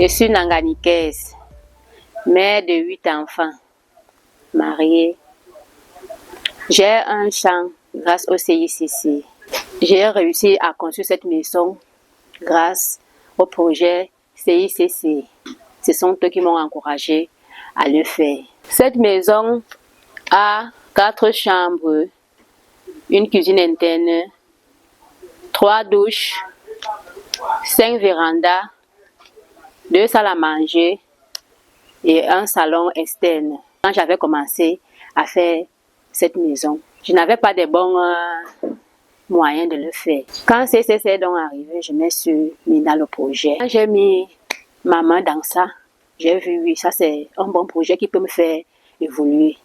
Je suis nanganicaise, mère de 8 enfants, mariée. J'ai un champ grâce au CICC. J'ai réussi à construire cette maison grâce au projet CICC. Ce sont eux qui m'ont encouragé à le faire. Cette maison a 4 chambres, une cuisine interne, 3 douches, 5 vérandas, 2 salles à manger et un salon externe. Quand j'avais commencé à faire cette maison, je n'avais pas de bons moyens de le faire. Quand CCC est donc arrivé, je me suis mis dans le projet. Quand j'ai mis ma main dans ça, j'ai vu, oui, ça c'est un bon projet qui peut me faire évoluer.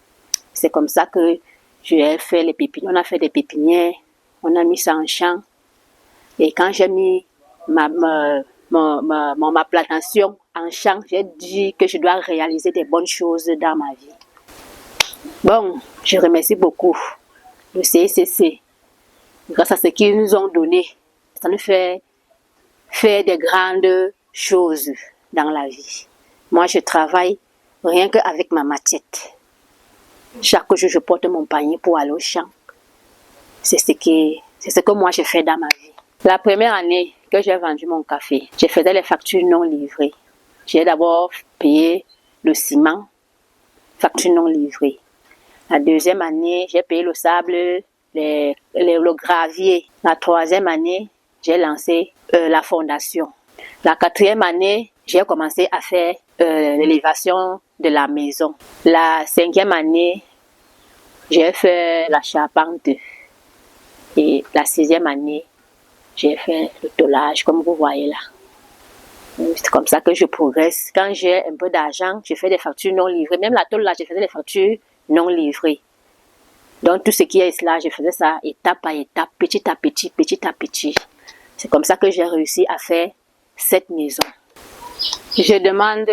C'est comme ça que j'ai fait les pépinières. On a fait des pépinières, on a mis ça en champ. Et quand j'ai mis ma plantation en champ, j'ai dit que je dois réaliser des bonnes choses dans ma vie. Bon, je remercie beaucoup le CICC. Grâce à ce qu'ils nous ont donné, ça nous fait faire des grandes choses dans la vie. Moi, je travaille rien qu'avec ma machette. Chaque jour, je porte mon panier pour aller au champ. C'est ce que moi, je fais dans ma vie. La première année que j'ai vendu mon café, je faisais les factures non livrées. J'ai d'abord payé le ciment, facture non livrée. La deuxième année, j'ai payé le sable, le gravier. La troisième année, j'ai lancé la fondation. La quatrième année, j'ai commencé à faire l'élévation de la maison. La cinquième année, j'ai fait la charpente. Et la sixième année, j'ai fait le tôlage, comme vous voyez là. C'est comme ça que je progresse. Quand j'ai un peu d'argent, je fais des factures non livrées. Même la tôle là, je faisais des factures non livrées. Donc tout ce qui est là, je faisais ça étape par étape, petit à petit, petit à petit. C'est comme ça que j'ai réussi à faire cette maison. Je demande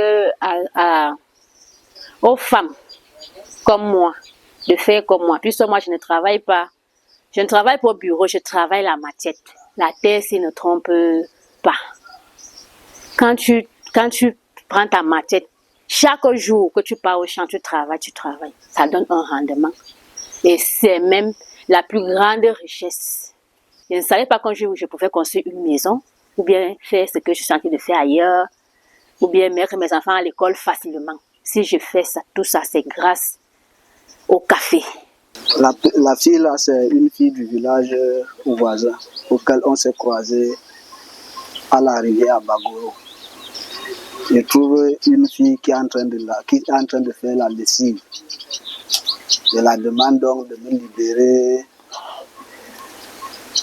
aux femmes comme moi de faire comme moi. Puisque moi, je ne travaille pas. Je ne travaille pas au bureau, je travaille la machette. La terre s'y ne trompe pas. Quand tu prends ta machette, chaque jour que tu pars au champ, tu travailles. Ça donne un rendement. Et c'est même la plus grande richesse. Je ne savais pas qu'un jour je pouvais construire une maison, ou bien faire ce que je suis en train de faire ailleurs, ou bien mettre mes enfants à l'école facilement. Si je fais ça, tout ça, c'est grâce au café. La fille là, c'est une fille du village voisin auquel on s'est croisé à l'arrivée à Bagoro. Je trouve une fille qui est en train de faire la lessive. Je la demande donc de me libérer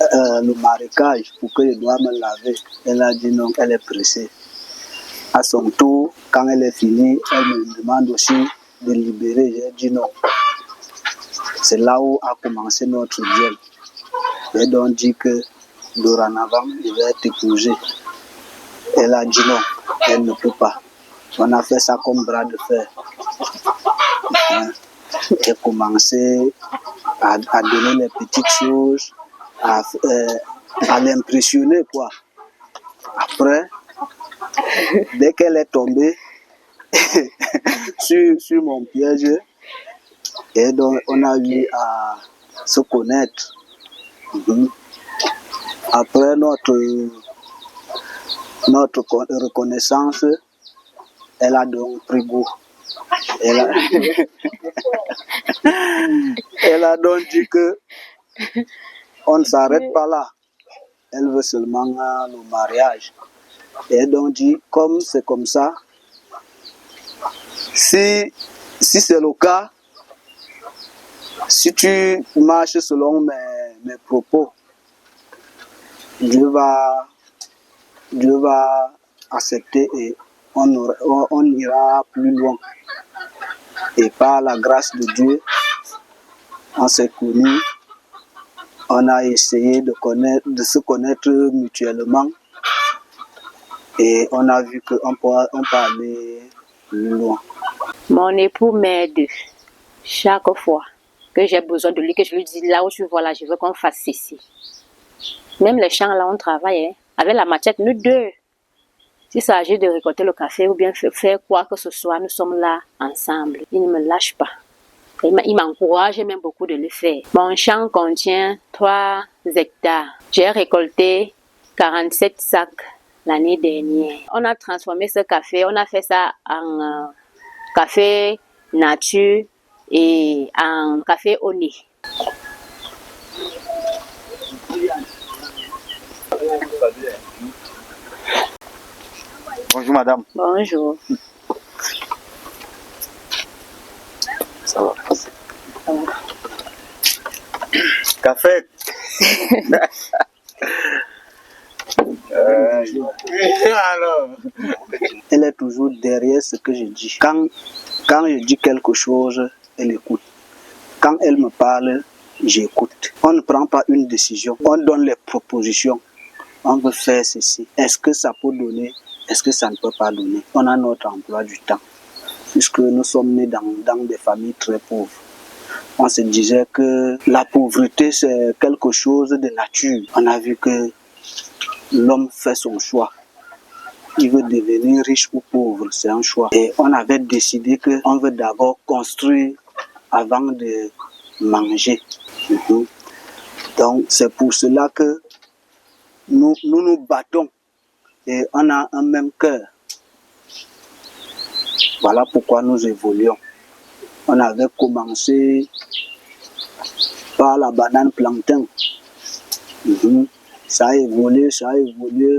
le marécage pour que je dois me laver. Elle a dit non, elle est pressée. À son tour, quand elle est finie, elle me demande aussi de libérer. J'ai dit non. C'est là où a commencé notre duel. J'ai donc dit que dorénavant, je vais t'épouser. Elle a dit non, elle ne peut pas. On a fait ça comme bras de fer. J'ai commencé à donner les petites choses, à l'impressionner, quoi. Après, dès qu'elle est tombée sur mon piège, et donc on a eu à se connaître. Après notre reconnaissance, elle a donc pris goût. Elle a donc dit que on ne s'arrête pas là. Elle veut seulement le mariage. Et elle a donc dit, comme c'est comme ça, si c'est le cas, si tu marches selon mes propos, Dieu va accepter et on ira plus loin. Et par la grâce de Dieu, on s'est connus, on a essayé de se connaître mutuellement et on a vu qu'on peut aller plus loin. Mon époux m'aide chaque fois que j'ai besoin de lui, que je lui dis là où tu vois là, je veux qu'on fasse ceci. Même les champs là, on travaille avec la machette, nous deux. S'il s'agit de récolter le café ou bien faire quoi que ce soit, nous sommes là ensemble. Il ne me lâche pas. Il m'encourage même beaucoup de le faire. Mon champ contient 3 hectares. J'ai récolté 47 sacs l'année dernière. On a transformé ce café, on a fait ça en café nature et en café au nez. Bonjour madame. Bonjour. Ça va. Ça va. Café. Alors. Elle est toujours derrière ce que je dis. Quand je dis quelque chose, elle écoute. Quand elle me parle, j'écoute. On ne prend pas une décision, on donne les propositions. On veut faire ceci. Est-ce que ça peut donner? Est-ce que ça ne peut pas donner? On a notre emploi du temps. Puisque nous sommes nés dans des familles très pauvres. On se disait que la pauvreté, c'est quelque chose de nature. On a vu que l'homme fait son choix. Il veut devenir riche ou pauvre, c'est un choix. Et on avait décidé qu'on veut d'abord construire avant de manger. Donc c'est pour cela que nous battons et on a un même cœur. Voilà pourquoi nous évoluons. On avait commencé par la banane plantain. Ça a évolué,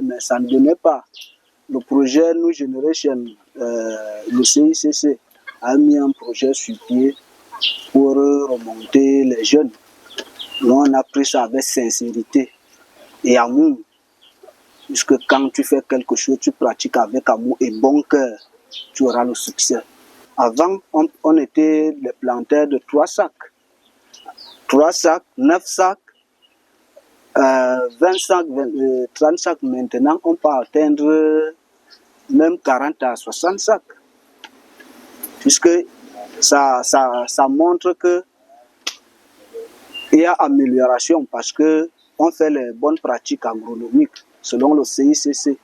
mais ça ne donnait pas. Le projet New Generation, le CICC, a mis un projet sur pied pour remonter les jeunes. Nous, on a pris ça avec sincérité et amour. Puisque quand tu fais quelque chose, tu pratiques avec amour et bon cœur, tu auras le succès. Avant, on était des planteurs de 3 sacs. 3 sacs, 9 sacs, 20 sacs, 30 sacs. Maintenant, on peut atteindre même 40 à 60 sacs. Puisque ça montre que il y a amélioration parce que on fait les bonnes pratiques agronomiques selon le CICC.